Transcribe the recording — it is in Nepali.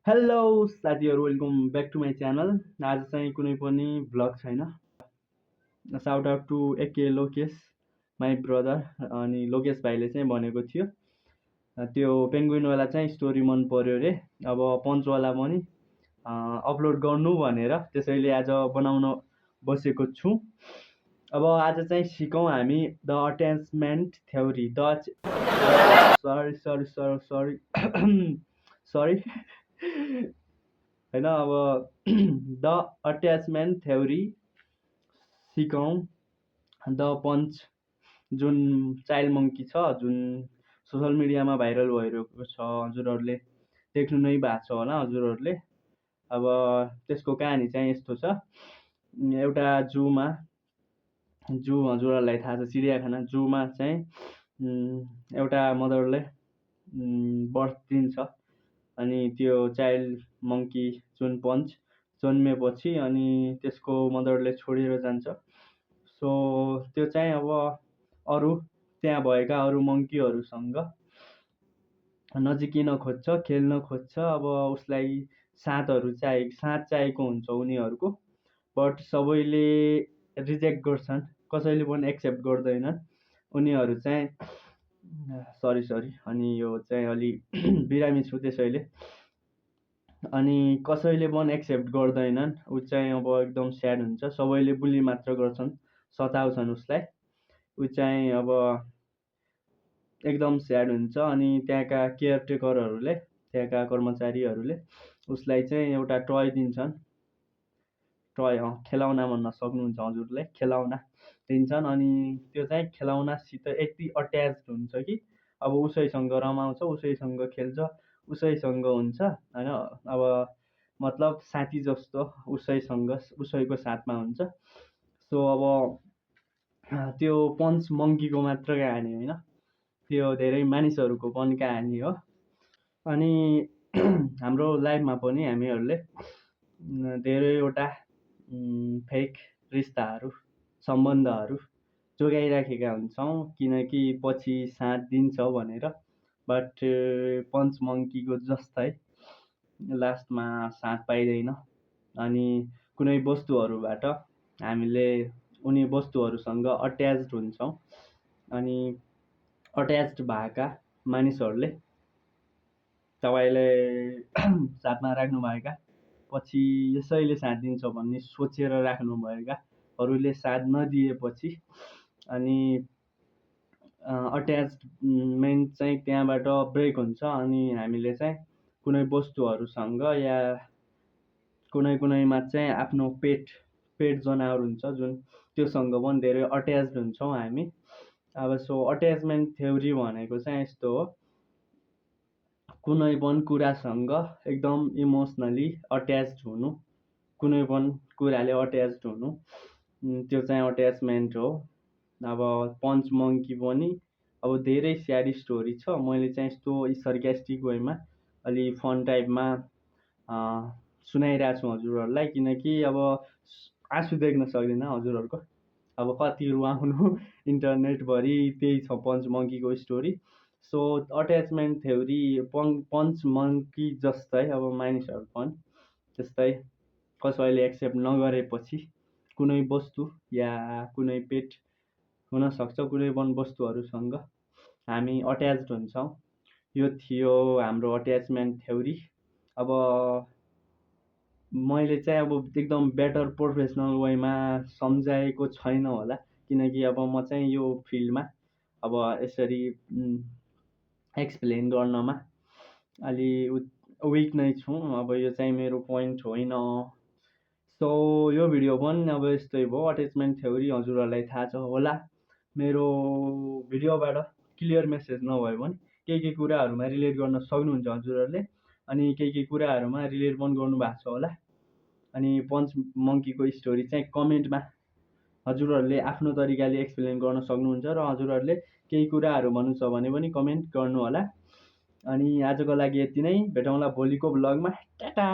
हेलो साथीहरू, welcome back to my channel. आज चाहिँ कुनै पनि भ्लग छैन। Shout out to AK Lokesh, my brother. अनि लोकेश भाइले चाहिँ भनेको थियो त्यो पेङ्गुइनवाला चाहिँ स्टोरी मन पर्यो अरे, अब पन्चवाला पनि अपलोड गर्नु भनेर, त्यसैले आज बनाउन बसेको छु। अब आज चाहिँ सिकौँ हामी the attachment theory. Sorry sorry sorry sorry sorry होइन, अब द अट्याचमेन्ट थ्योरी सिकौँ। द पन्च जुन चाइल्ड मङ्की छ, जुन सोसल मिडियामा भाइरल भइरहेको छ, हजुरहरूले देख्नु नै भएको छ होला हजुरहरूले। अब त्यसको कहानी चाहिँ यस्तो छ। एउटा जू हजुरहरूलाई थाहा छ, चिडियाखाना जूमा चाहिँ एउटा मदरले बर्थ दिन्छ। अनि त्यो चाइल्ड मङ्की जुन पन्च जन्मेपछि अनि त्यसको मदरले छोडेर जान्छ। सो त्यो चाहिँ अब त्यहाँ भएका अरू मङ्कीहरूसँग नजिकिन खोज्छ, खेल्न खोज्छ। अब उसलाई साथ चाहिएको हुन्छ उनीहरूको, बट सबैले रिजेक्ट गर्छन्, कसैले पनि एक्सेप्ट गर्दैनन्। उनीहरू चाहिँ सरी अनि यो चाहिँ अलि बिरामी छु त्यसैले। अनि कसैले पनि एक्सेप्ट गर्दैनन्। ऊ चाहिँ अब एकदम स्याड हुन्छ, सबैले बुली मात्र गर्छन्, सताउँछन् उसलाई। ऊ चाहिँ अब एकदम स्याड हुन्छ। अनि त्यहाँका केयरटेकरहरूले, त्यहाँका कर्मचारीहरूले उसलाई चाहिँ एउटा टय दिन्छन्। टय खेलौना भन्न सक्नुहुन्छ हजुरले, खेलौना दिन्छन्। अनि त्यो चाहिँ खेलौनासित यति अट्याच्ड हुन्छ कि अब उसैसँग रमाउँछ, उसैसँग खेल्छ, उसैसँग हुन्छ होइन। अब मतलब साथी जस्तो उसैको साथमा हुन्छ। सो अब त्यो पन्च मङ्कीको मात्र कहानी होइन, त्यो धेरै मानिसहरूको पनि कहानी हो। अनि हाम्रो लाइफमा पनि हामीहरूले धेरैवटा फेक रिस्ताहरू, सम्बन्धहरू जोगाइराखेका हुन्छौँ, किनकि पछि साथ दिन्छ भनेर। बट पन्च मङ्कीको जस्तै लास्टमा साथ पाइँदैन। अनि कुनै वस्तुहरूबाट हामीले उनी वस्तुहरूसँग अट्याच्ड हुन्छौँ। अनि अट्याच्ड भएका मानिसहरूले तपाईँलाई साथमा राख्नुभएका, पछि यसैले साथ दिन्छ भन्ने सोचेर राख्नुभएकाहरूले साथ नदिएपछि अनि अट्याचमेन्ट चाहिँ त्यहाँबाट ब्रेक हुन्छ। अनि हामीले चाहिँ कुनै वस्तुहरूसँग या कुनैमा चाहिँ आफ्नो पेट जनावर हुन्छ जुन, त्योसँग पनि धेरै अट्याच्ड हुन्छौँ हामी। अब सो अट्याचमेन्ट थ्योरी भनेको चाहिँ यस्तो हो, कुनै पनि कुरासँग एकदम इमोसनली अट्याच्ड हुनु, कुनै पनि कुराले अट्याच्ड हुनु, त्यो चाहिँ अट्याचमेन्ट हो। अब पन्च मङ्की पनि अब धेरै स्याड स्टोरी छ। मैले चाहिँ यस्तो सर्कास्टिक वेमा अलि फन टाइपमा सुनाइरहेको छु हजुरहरूलाई, किनकि अब आँसु देख्न सक्दिनँ हजुरहरूको। अब कति रुवाउनु, इन्टरनेटभरि त्यही छ पन्च मङ्कीको story. So attachment theory Punch monkey जस्तै अब मानिसहरू पनि त्यस्तै, कसैले एक्सेप्ट नगरेपछि कुनै वस्तु या कुनै पेट हुनसक्छ, कुनै पनि वस्तुहरूसँग हामी अट्याच्ड हुन्छौँ। यो थियो हाम्रो अट्याचमेन्ट थ्योरी। अब मैले चाहिँ अब एकदम बेटर प्रोफेसनल वेमा सम्झाएको छैन होला, किनकि अब म चाहिँ यो फिल्डमा अब यसरी एक्सप्लेन गर्नमा अलि विक नै छु। अब यो चाहिँ मेरो पोइन्ट होइन। सो यो भिडियो पनि अब यस्तै भयो, अट्याचमेन्ट थ्योरी हजुरहरूलाई थाहा छ होला। मेरो भिडियोबाट क्लियर मेसेज नभयो भने केही कुराहरूमा रिलेट गर्न सक्नुहुन्छ हजुरहरूले, अनि केही कुराहरूमा रिलेट पनि गर्नुभएको छ होला। अनि पन्च मङ्कीको स्टोरी चाहिँ कमेन्टमा हजुरहरूले आफ्नो तरिकाले एक्सप्लेन गर्न सक्नुहुन्छ, र हजुरहरूले केही कुराहरू भन्नु छ भने पनि कमेन्ट गर्नु होला। अनि आजको लागि यति नै, भेटौँला भोलिको भ्लगमा। टाटा।